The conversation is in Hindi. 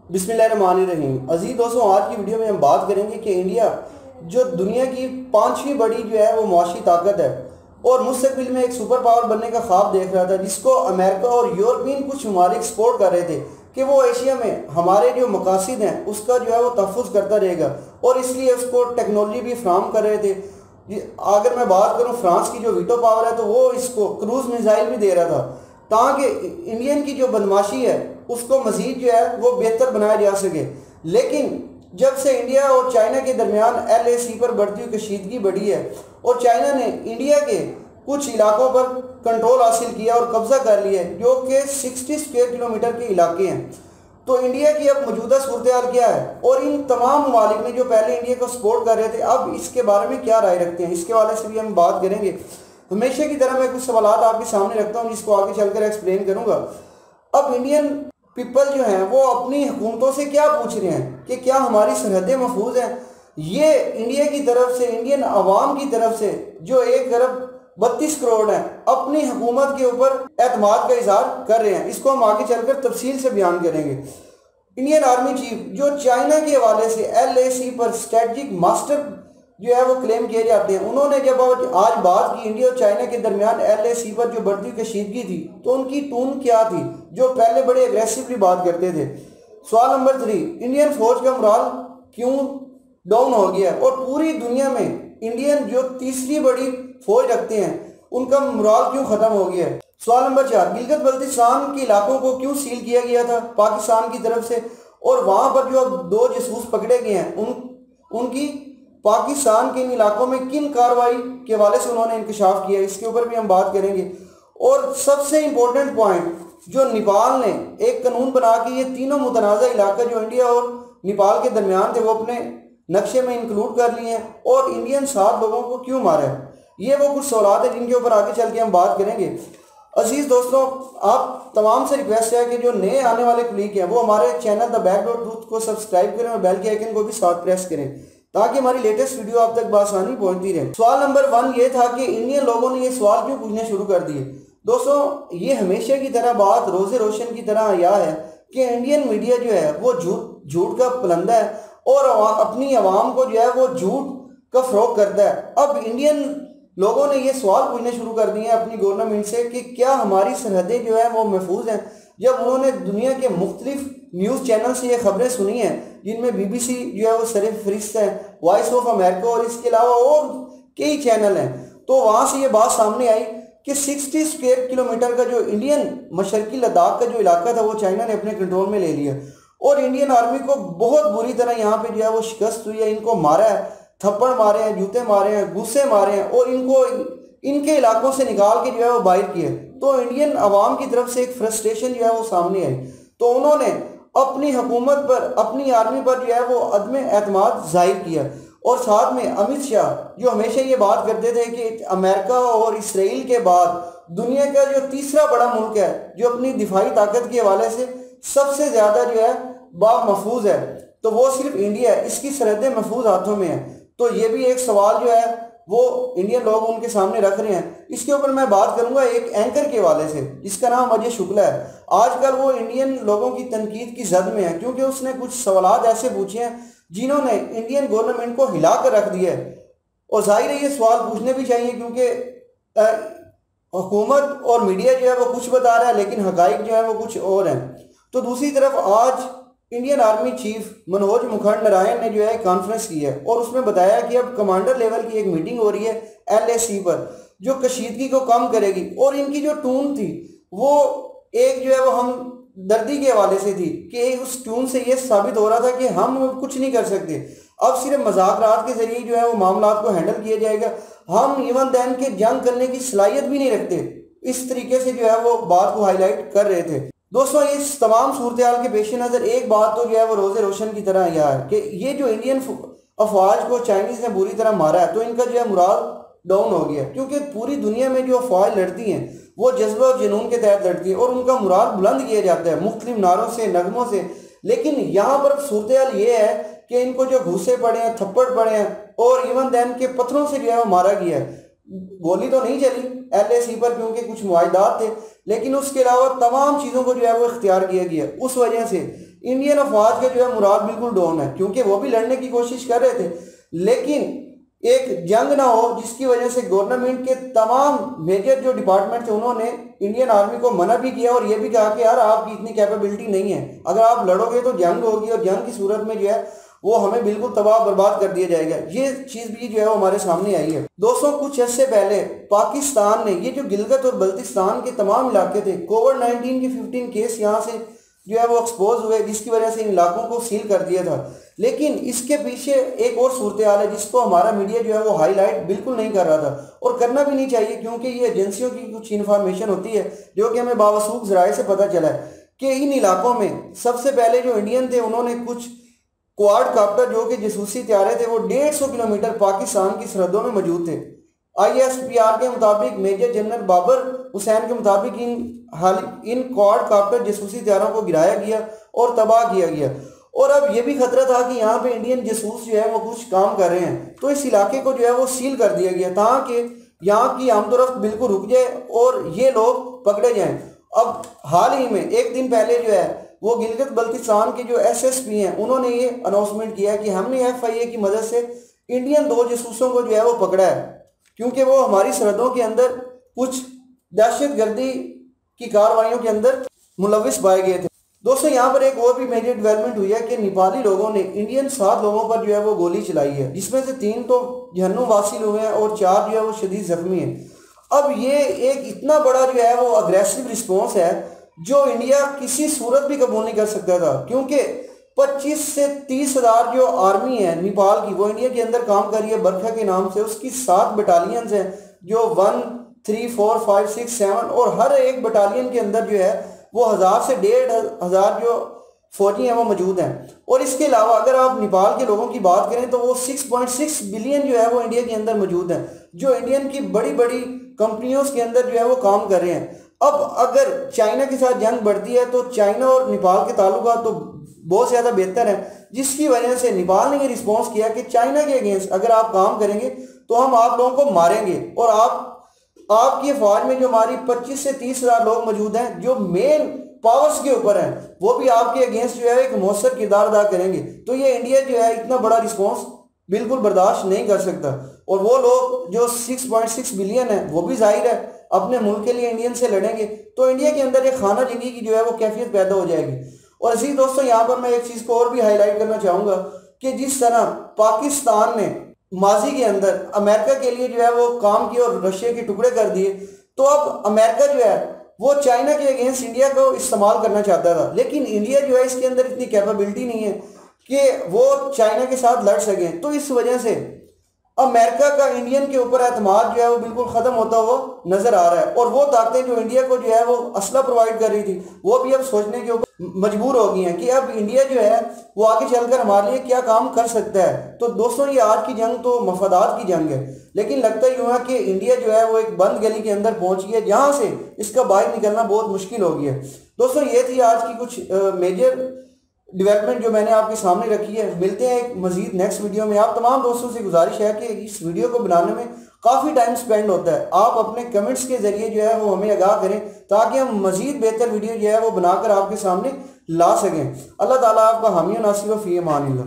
बिस्मिल्लाहिर्रहमानिर्रहीम। अजीज दोस्तों, आज की वीडियो में हम बात करेंगे कि इंडिया जो दुनिया की पांचवी बड़ी जो है वो मुआशी ताकत है और मुस्तकबिल में एक सुपर पावर बनने का ख्वाब देख रहा था, जिसको अमेरिका और यूरोपियन कुछ ममालिक सपोर्ट कर रहे थे कि वो एशिया में हमारे जो मकासद हैं उसका जो है वो तहफ़्फ़ुज़ करता रहेगा और इसलिए उसको टेक्नोलॉजी भी फ्राहम कर रहे थे। अगर मैं बात करूँ फ्रांस की जो वीटो पावर है तो वो इसको क्रूज़ मिसाइल भी दे रहा था ताकि इंडियन की जो बदमाशी है उसको मज़ीद जो है वो बेहतर बनाया जा सके। लेकिन जब से इंडिया और चाइना के दरमियान LAC पर बढ़ती हुई कशीदगी बढ़ी है और चाइना ने इंडिया के कुछ इलाकों पर कंट्रोल हासिल किया और कब्जा कर लिया है जो कि 60 स्क्वायर किलोमीटर के इलाके हैं, तो इंडिया की अब मौजूदा सूरत हाल क्या है और इन तमाम ममालिक ने जो पहले इंडिया को सपोर्ट कर रहे थे अब इसके बारे में क्या राय रखते हैं, इसके वाले से भी हम बात करेंगे। हमेशा की तरह मैं कुछ सवाल आपके सामने रखता हूँ जिसको आगे चलकर एक्सप्लेन करूँगा। अब इंडियन पीपल जो हैं वो अपनी हुकूमतों से क्या पूछ रहे हैं कि क्या हमारी सरहदें महफूज हैं। ये इंडिया की तरफ से, इंडियन आवाम की तरफ से जो 1 अरब 32 करोड़ हैं अपनी हुकूमत के ऊपर एतमाद का इजहार कर रहे हैं, इसको हम आगे चलकर तफसील से बयान करेंगे। इंडियन आर्मी चीफ जो चाइना के हवाले से LAC पर स्ट्रेटजिक मास्टर जो है वो क्लेम किए जाते हैं, उन्होंने जब आज बात की इंडिया और चाइना के दरमियान LAC पर जो बढ़ती कशीदगी थी तो उनकी टून क्या थी जो पहले बड़े एग्रेसिवली बात करते थे। सवाल नंबर 3, इंडियन फौज का मोराल क्यों डाउन हो गया और पूरी दुनिया में इंडियन जो तीसरी बड़ी फौज रखते हैं उनका मोराल क्यों खत्म हो गया है। सवाल नंबर 4, गिलगित बल्तिस्तान के इलाकों को क्यों सील किया गया था पाकिस्तान की तरफ से और वहां पर जो अब 2 जासूस पकड़े गए हैं उनकी पाकिस्तान के इन इलाकों में किन कार्रवाई के हवाले से उन्होंने इंकशाफ किया, इसके ऊपर भी हम बात करेंगे। और सबसे इंपॉर्टेंट पॉइंट, जो नेपाल ने एक कानून बना के ये तीनों मुतनाज़ा इलाका जो इंडिया और नेपाल के दरमियान थे वो अपने नक्शे में इंक्लूड कर लिए हैं और इंडियन 7 लोगों को क्यों मारा है, ये वो कुछ सवाल है जिनके ऊपर आगे चल के हम बात करेंगे। अजीज दोस्तों, आप तमाम से रिक्वेस्ट है कि जो नए आने वाले क्लिक हैं वो हमारे चैनल द बैकडोर ट्रूथ को सब्सक्राइब करें और बेल के आइकन को भी साथ प्रेस करें ताकि हमारी लेटेस्ट वीडियो आप तक बआसानी पहुंचती रहे। सवाल नंबर 1 ये था कि इंडियन लोगों ने ये सवाल क्यों पूछने शुरू कर दिए। दोस्तों, ये हमेशा की तरह बात रोज़े रोशन की तरह यह है कि इंडियन मीडिया जो है वो झूठ का पलंदा है और अपनी आवाम को जो है वो झूठ का फ़रोग करता है। अब इंडियन लोगों ने ये सवाल पूछने शुरू कर दिए हैं अपनी गवर्नमेंट से कि क्या हमारी सरहदें जो है वो महफूज हैं। जब उन्होंने दुनिया के मुख्तलिफ न्यूज़ चैनल से ये खबरें सुनी हैं जिनमें BBC जो है वो सर फहरिस्त है, वॉइस ऑफ अमेरिका और इसके अलावा और कई चैनल हैं, तो वहाँ से ये बात सामने आई कि 60 स्क्वायर किलोमीटर का जो इंडियन मशरकी लद्दाख का जो इलाका था वो चाइना ने अपने कंट्रोल में ले लिया और इंडियन आर्मी को बहुत बुरी तरह यहाँ पे जो है वो शिकस्त हुई है। इनको मारा है, थप्पड़ मारे हैं, जूते मारे हैं, गुस्से मारे हैं और इनको इनके इलाकों से निकाल के जो है वो बाहर किए। तो इंडियन आवाम की तरफ से एक फ्रस्ट्रेशन जो है वो सामने आई, तो उन्होंने अपनी हुकूमत पर, अपनी आर्मी पर जो है वो अदम एतमाद जाहिर किया और साथ में अमित शाह जो हमेशा ये बात करते थे कि अमेरिका और इसराइल के बाद दुनिया का जो तीसरा बड़ा मुल्क है जो अपनी दिफाई ताकत के हवाले से सबसे ज़्यादा जो है महफूज है तो वो सिर्फ इंडिया है, इसकी सरहदें महफूज हाथों में है। तो ये भी एक सवाल जो है वो इंडियन लोग उनके सामने रख रहे हैं। इसके ऊपर मैं बात करूंगा एक एंकर के हवाले से जिसका नाम अजय शुक्ला है। आजकल वो इंडियन लोगों की तनकीद की जद में है क्योंकि उसने कुछ सवाल ऐसे पूछे हैं जिन्होंने इंडियन गवर्नमेंट को हिला कर रख दिया है और जाहिर है ये सवाल पूछने भी चाहिए क्योंकि हुकूमत और मीडिया जो है वो कुछ बता रहा है लेकिन हकाइक जो है वो कुछ और हैं। तो दूसरी तरफ आज Indian army chief Manoj Mukund Narayan ने जो है कॉन्फ्रेंस की है और उसमें बताया कि अब कमांडर लेवल की एक मीटिंग हो रही है LAC पर जो कशीदगी को कम करेगी और इनकी जो टून थी वो एक जो है वो हम दर्दी के हवाले से थी कि उस टून से ये साबित हो रहा था कि हम कुछ नहीं कर सकते, अब सिर्फ मजाकरात के जरिए जो है वो मामला को हैंडल किया जाएगा, हम इवन दैन के जंग करने की सलाहियत भी नहीं रखते। इस तरीके से जो है वो बात को हाईलाइट कर रहे थे। दोस्तों, इस तमाम सूरत हाल के पेश नज़र एक बात तो जो है वो रोज़े रोशन की तरह यह है कि ये जो इंडियन अफवाज को चाइनीज़ ने बुरी तरह मारा है तो इनका जो है मोराल डाउन हो गया क्योंकि पूरी दुनिया में जो अफवाज लड़ती हैं वो जज्बा और जुनून के तहत लड़ती है और उनका मोराल बुलंद किया जाता है मुख्तलिफ नारों से, नगमों से। लेकिन यहाँ पर सूरत हाल ये है कि इनको जो घूसे पड़े हैं, थप्पड़ पड़े हैं और इवन दैन के पत्थरों से जो है वो मारा गया है। गोली तो नहीं चली LAC पर क्योंकि कुछ मुआहदात थे, लेकिन उसके अलावा तमाम चीज़ों को जो है वो इख्तियार किया गया। उस वजह से इंडियन अफवाज का जो है मुराल बिल्कुल डाउन है, क्योंकि वो भी लड़ने की कोशिश कर रहे थे, लेकिन एक जंग ना हो जिसकी वजह से गवर्नमेंट के तमाम मेजर जो डिपार्टमेंट थे उन्होंने इंडियन आर्मी को मना भी किया और ये भी कहा कि यार आपकी इतनी कैपेबिलिटी नहीं है, अगर आप लड़ोगे तो जंग होगी और जंग की सूरत में जो है वो हमें बिल्कुल तबाह बर्बाद कर दिया जाएगा। ये चीज़ भी जो है वो हमारे सामने आई है। दोस्तों, कुछ अर्से पहले पाकिस्तान ने ये जो गिलगित और बल्तिस्तान के तमाम इलाके थे, कोविड-19 के 15 केस यहाँ से जो है वो एक्सपोज हुए, जिसकी वजह से इन इलाकों को सील कर दिया था। लेकिन इसके पीछे एक और सूरत हाल है जिसको हमारा मीडिया जो है वो हाईलाइट बिल्कुल नहीं कर रहा था और करना भी नहीं चाहिए, क्योंकि ये एजेंसियों की कुछ इन्फॉर्मेशन होती है जो कि हमें बावसूख ज़राए से पता चला है कि इन इलाकों में सबसे पहले जो इंडियन थे उन्होंने कुछ क्वाड काप्टर जो कि जासूसी तैयारे थे वो 150 किलोमीटर पाकिस्तान की सरहदों में मौजूद थे। ISPR के मुताबिक मेजर जनरल बाबर हुसैन के मुताबिक इन क्वाड काप्टर जासूसी तैयारों को गिराया गया और तबाह किया गया, और अब ये भी खतरा था कि यहाँ पे इंडियन जासूस जो है वो कुछ काम कर रहे हैं, तो इस इलाके को जो है वो सील कर दिया गया ताकि यहाँ की आमदोरफ्त बिल्कुल रुक जाए और ये लोग पकड़े जाएं। अब हाल ही में एक दिन पहले जो है वो गिलगित बल्तिस्तान के जो SSP हैं उन्होंने ये अनाउंसमेंट किया कि हमने FIA की मदद से इंडियन 2 जासूसों को जो है वो पकड़ा है, क्योंकि वो हमारी सरहदों के अंदर कुछ दहशतगर्दी की कार्रवाइयों के अंदर मुलविस पाए गए थे। दोस्तों, यहाँ पर एक और भी मेजर डेवलपमेंट हुई है कि नेपाली लोगों ने इंडियन 7 लोगों पर जो है वो गोली चलाई है, जिसमें से 3 तो जहन्नुम वासिल हुए हैं और 4 जो है वो शदीद जख्मी हैं। अब ये एक इतना बड़ा जो है वो अग्रेसिव रिस्पॉन्स है जो इंडिया किसी सूरत भी कबूल नहीं कर सकता था, क्योंकि 25 से 30 हज़ार जो आर्मी है नेपाल की वो इंडिया के अंदर काम कर रही है बरखा के नाम से। उसकी 7 बटालियंस हैं जो 1, 3, 4, 5, 6, 7 और हर एक बटालियन के अंदर जो है वो 1000 से 1500 जो फौजी हैं वो मौजूद हैं। और इसके अलावा अगर आप नेपाल के लोगों की बात करें तो वो 6.6 बिलियन जो है वो इंडिया के अंदर मौजूद हैं, जो इंडियन की बड़ी बड़ी कंपनियों के अंदर जो है वो काम कर रहे हैं। अब अगर चाइना के साथ जंग बढ़ती है तो चाइना और नेपाल के ताल्लुकात तो बहुत ज़्यादा बेहतर है, जिसकी वजह से नेपाल ने ये रिस्पॉन्स किया कि चाइना के अगेंस्ट अगर आप काम करेंगे तो हम आप लोगों को मारेंगे, और आपकी फौज में जो हमारी 25 से 30 हज़ार लोग मौजूद हैं जो मेन पावर्स के ऊपर हैं वो भी आपके अगेंस्ट जो है एक मौसर किरदार अदा करेंगे। तो ये इंडिया जो है इतना बड़ा रिस्पॉन्स बिल्कुल बर्दाश्त नहीं कर सकता, और वो लोग जो 6.6 बिलियन है वो भी जाहिर है अपने मुल्क के लिए इंडियन से लड़ेंगे, तो इंडिया के अंदर एक खाना जंगी की जो है वो कैफियत पैदा हो जाएगी। और इसी दोस्तों यहाँ पर मैं एक चीज़ को और भी हाईलाइट करना चाहूँगा कि जिस तरह पाकिस्तान ने माजी के अंदर अमेरिका के लिए जो है वो काम किया और रशिया के टुकड़े कर दिए, तो अब अमेरिका जो है वो चाइना के अगेंस्ट इंडिया को इस्तेमाल करना चाहता था, लेकिन इंडिया जो है इसके अंदर इतनी कैपेबिलिटी नहीं है कि वो चाइना के साथ लड़ सकें। तो इस वजह से अमेरिका का इंडियन के ऊपर एतमाद जो है वो बिल्कुल ख़त्म होता हुआ नजर आ रहा है, और वो ताकतें जो इंडिया को जो है वो असला प्रोवाइड कर रही थी वो भी अब सोचने के ऊपर मजबूर हो गई हैं कि अब इंडिया जो है वो आगे चलकर हमारे लिए क्या काम कर सकता है। तो दोस्तों, ये आज की जंग तो मफादात की जंग है, लेकिन लगता ही हुआ कि इंडिया जो है वो एक बंद गली के अंदर पहुंच गई है जहां से इसका बाहर निकलना बहुत मुश्किल हो गया है। दोस्तों, ये थी आज की कुछ मेजर डेवलपमेंट जो मैंने आपके सामने रखी है। मिलते हैं एक मजीद नेक्स्ट वीडियो में। आप तमाम दोस्तों से गुजारिश है कि इस वीडियो को बनाने में काफ़ी टाइम स्पेंड होता है, आप अपने कमेंट्स के जरिए जो है वो हमें आगाह करें ताकि हम मजीद बेहतर वीडियो जो है वो बनाकर आपके सामने ला सकें। अल्लाह ताला आपका हामी नासिर व फी अमान अल्लाह।